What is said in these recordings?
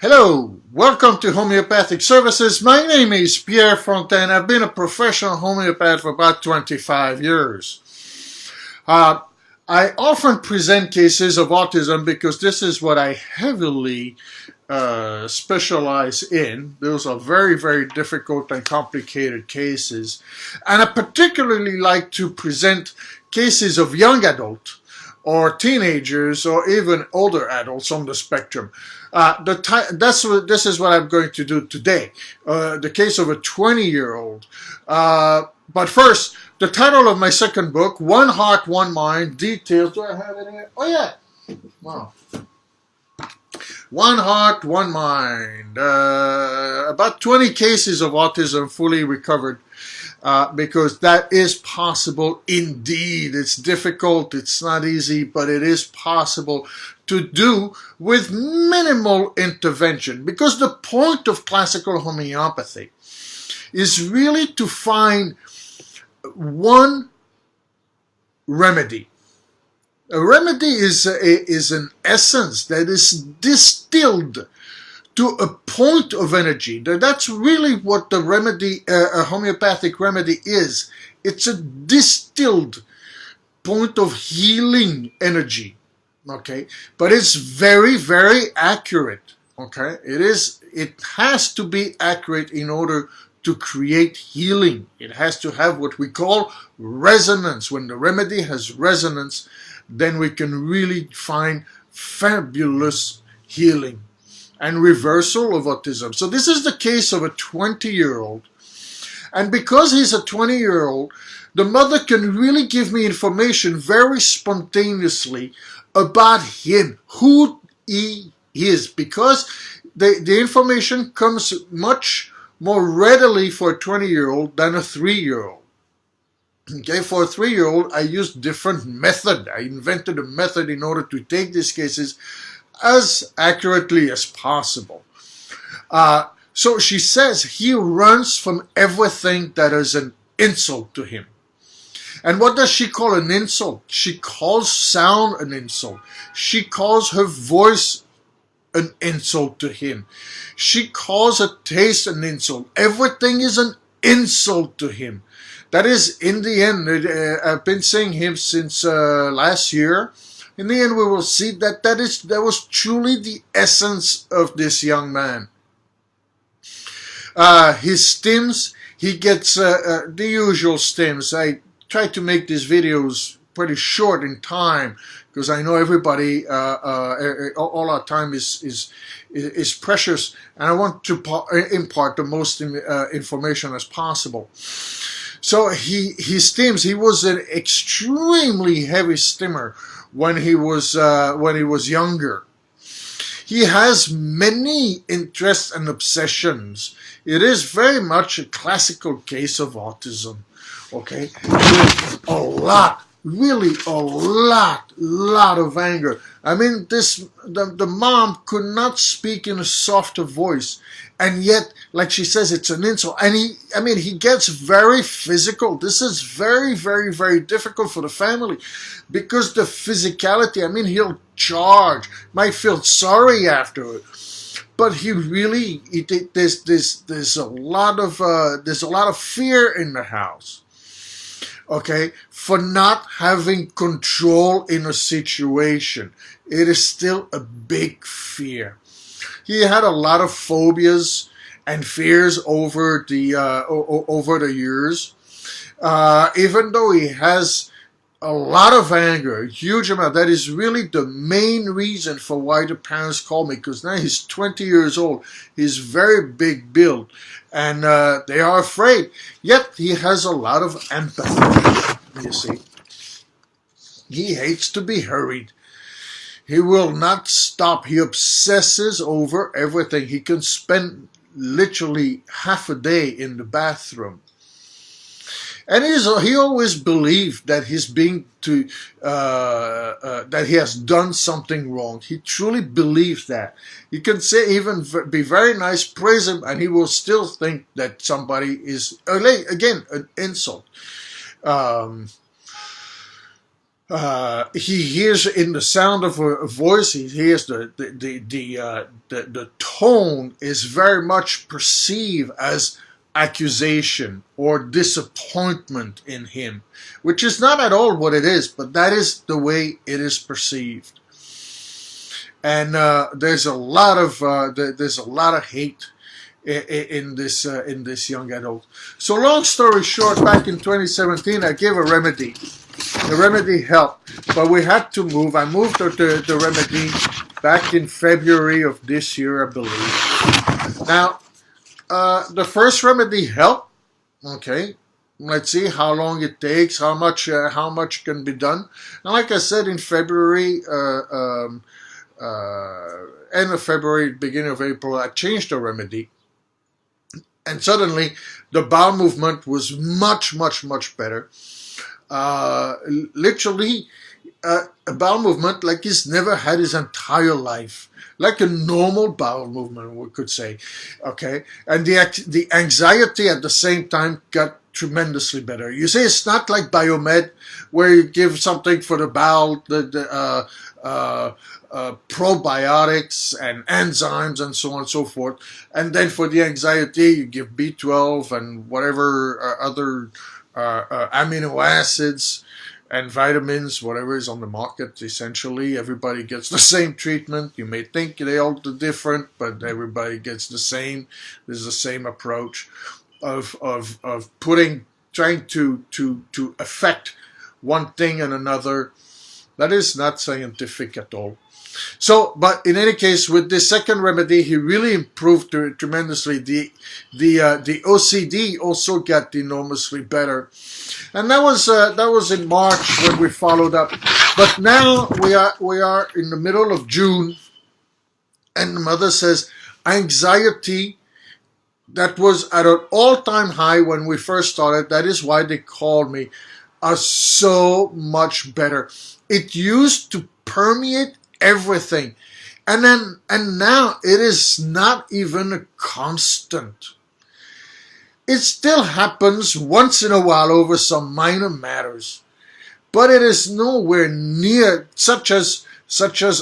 Hello, welcome to Homeopathic Services. My name is Pierre Fontaine. I've been a professional homeopath for about 25 years. I often present cases of autism because this is what I heavily specialize in. Those are very, very difficult and complicated cases. And I particularly like to present cases of young adults or teenagers or even older adults on the spectrum. This is what I'm going to do today. The case of a 20-year-old. But first, the title of my second book, One Heart, One Mind, Details. Do I have it here? Oh, yeah. Wow. One Heart, One Mind. About 20 cases of autism fully recovered. Because that is possible indeed. It's difficult, it's not easy, but it is possible to do with minimal intervention. Because the point of classical homeopathy is really to find one remedy. A remedy is an essence that is distilled to a point of energy. That's really what the remedy, a homeopathic remedy is. It's a distilled point of healing energy, okay? But it's very, very accurate, okay? It has to be accurate in order to create healing. It has to have what we call resonance. When the remedy has resonance, then we can really find fabulous healing and reversal of autism. So this is the case of a 20-year-old. And because he's a 20-year-old, the mother can really give me information very spontaneously about him, who he is, because the information comes much more readily for a 20-year-old than a 3-year-old. Okay, for a 3-year-old, I used different method. I invented a method in order to take these cases as accurately as possible. So she says he runs from everything that is an insult to him. And what does she call an insult? She calls sound an insult. She calls her voice an insult to him. She calls a taste an insult. Everything is an insult to him. That is, in the end, I've been seeing him since last year. In the end, we will see that that was truly the essence of this young man. His stims, he gets the usual stims. I try to make these videos pretty short in time because I know everybody, all our time is precious, and I want to impart the most information as possible. So he stims. He was an extremely heavy stimmer when he was younger. He has many interests and obsessions. It is very much a classical case of autism. Okay, a lot, really a lot of anger. I mean, the mom could not speak in a softer voice, and yet, like she says, it's an insult. And he gets very physical. This is very, very, very difficult for the family because the physicality. I mean, he'll charge, might feel sorry after it, but he really there's a lot of fear in the house. Okay, for not having control in a situation. It is still a big fear. He had a lot of phobias and fears over the years. Even though he has a lot of anger, a huge amount, that is really the main reason for why the parents call me, because now he's 20 years old. He's very big build, and they are afraid. Yet he has a lot of empathy, you see. He hates to be hurried. He will not stop. He obsesses over everything. He can spend literally half a day in the bathroom. And he always believed that that he has done something wrong. He truly believes that. He can say, even be very nice, praise him, and he will still think that somebody is, again, an insult. He hears in the sound of a voice. He hears the tone is very much perceived as accusation or disappointment in him, which is not at all what it is, but that is the way it is perceived. And there's a lot of hate in this young adult. So long story short, back in 2017, I gave a remedy. The remedy helped, but we had to move. I moved the remedy back in February of this year, I believe. Now, the first remedy helped. Okay, let's see how long it takes, how much can be done. And like I said, in February, end of February, beginning of April, I changed the remedy, and suddenly the bowel movement was much better. Literally, a bowel movement like he's never had his entire life, like a normal bowel movement, we could say. Okay, and the anxiety at the same time got tremendously better. You see, it's not like biomed where you give something for the bowel, probiotics and enzymes and so on and so forth, and then for the anxiety you give B12 and whatever other amino acids and vitamins, whatever is on the market. Essentially, everybody gets the same treatment. You may think they all different, but everybody gets the same. There's the same approach of trying to affect one thing and another. That is not scientific at all. So, but in any case, with this second remedy, he really improved tremendously. The OCD also got enormously better, and that was in March when we followed up. But now we are in the middle of June, and the mother says anxiety that was at an all-time high when we first started. That is why they called me. Are so much better. It used to permeate everything, and now it is not even a constant. It still happens once in a while over some minor matters, but it is nowhere near such as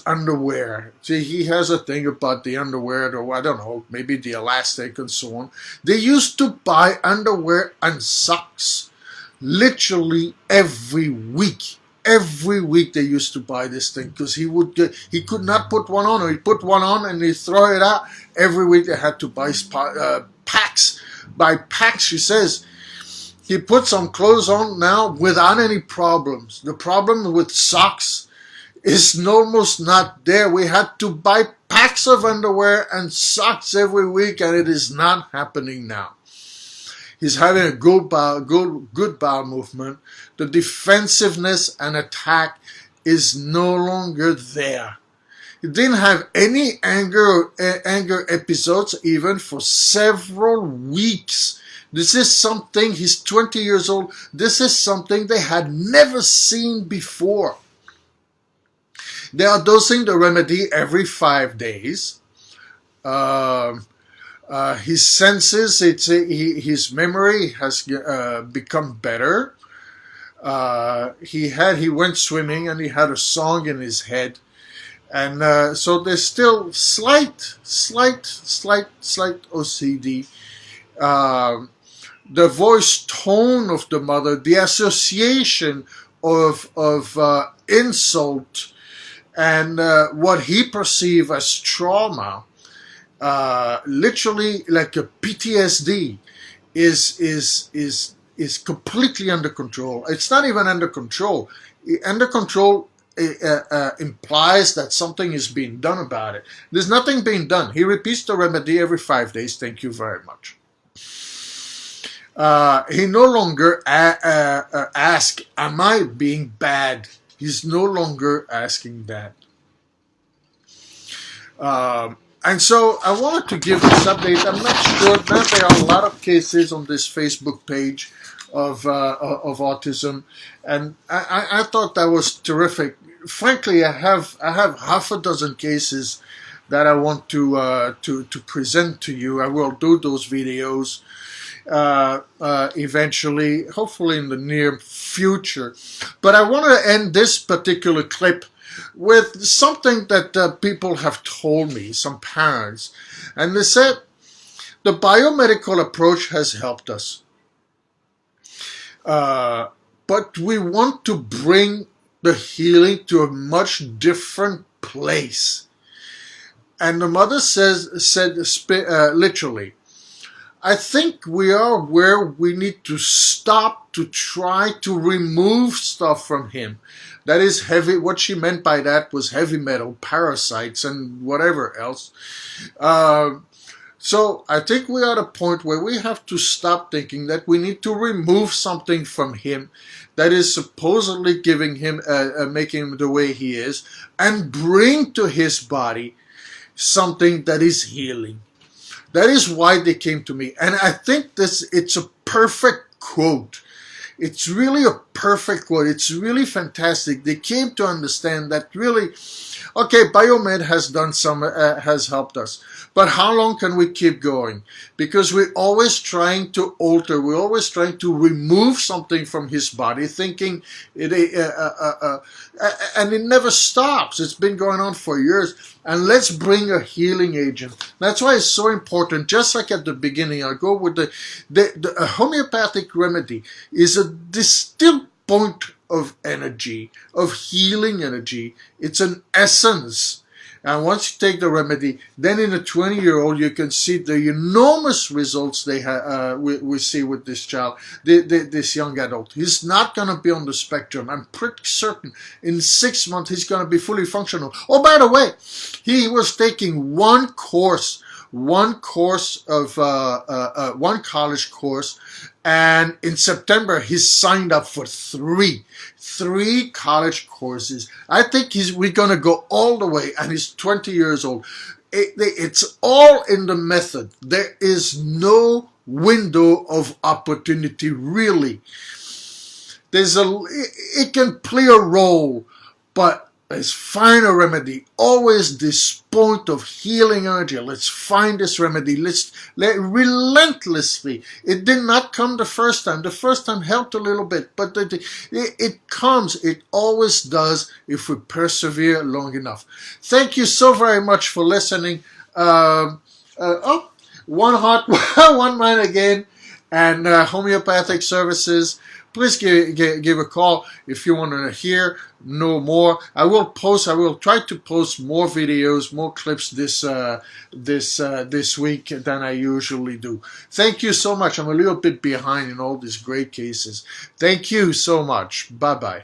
underwear. See, he has a thing about the underwear, or I don't know, maybe the elastic and so on. They used to buy underwear and socks literally every week. Every week they used to buy this thing because he could not put one on, or he put one on and he throw it out. Every week they had to buy packs by packs. She says he put some clothes on now without any problems. The problem with socks is almost not there. We had to buy packs of underwear and socks every week, and it is not happening now. He's having a good bowel movement. The defensiveness and attack is no longer there. He didn't have any anger episodes even for several weeks. This is something, he's 20 years old, this is something they had never seen before. They are dosing the remedy every 5 days. His senses, his memory has become better. He went swimming and he had a song in his head, and so there's still slight OCD. The voice tone of the mother, the association of insult and what he perceived as trauma. Literally like a PTSD is completely under control. It's not even under control. Under control implies that something is being done about it. There's nothing being done. He repeats the remedy every 5 days. Thank you very much. He no longer asks, am I being bad? He's no longer asking that. And so I wanted to give this update. I'm not sure. Now there are a lot of cases on this Facebook page of autism, and I thought that was terrific. Frankly, I have half a dozen cases that I want to present to you. I will do those videos, eventually, hopefully in the near future. But I want to end this particular clip with something that people have told me, some parents, and they said the biomedical approach has helped us, but we want to bring the healing to a much different place. And the mother said literally, I think we are where we need to stop to try to remove stuff from him. That is heavy. What she meant by that was heavy metal, parasites, and whatever else. So I think we are at a point where we have to stop thinking that we need to remove something from him that is supposedly giving him, making him the way he is, and bring to his body something that is healing. That is why they came to me. And I think it's a perfect quote. It's really a perfect quote. It's really fantastic. They came to understand that really, okay, biomed has done some, has helped us. But how long can we keep going? Because we're always trying to alter, we're always trying to remove something from his body, thinking it, and it never stops. It's been going on for years. And let's bring a healing agent. That's why it's so important. Just like at the beginning, I'll go with the homeopathic remedy is a distilled point of energy, of healing energy. It's an essence. And once you take the remedy, then in a 20-year-old, you can see the enormous results we see with this child, this young adult. He's not going to be on the spectrum. I'm pretty certain in 6 months, he's going to be fully functional. Oh, by the way, he was taking one college course, and in September, he signed up for three college courses. I think we're going to go all the way, and he's 20 years old. It's all in the method. There is no window of opportunity, really. It can play a role, but let's find a remedy. Always this point of healing energy. Let's find this remedy. Relentlessly. It did not come the first time. The first time helped a little bit, but it comes. It always does if we persevere long enough. Thank you so very much for listening. One Heart, One Mind again, and homeopathic services. Please give a call if you want to know more. I will try to post more videos, more clips this week than I usually do. Thank you so much. I'm a little bit behind in all these great cases. Thank you so much. Bye-bye.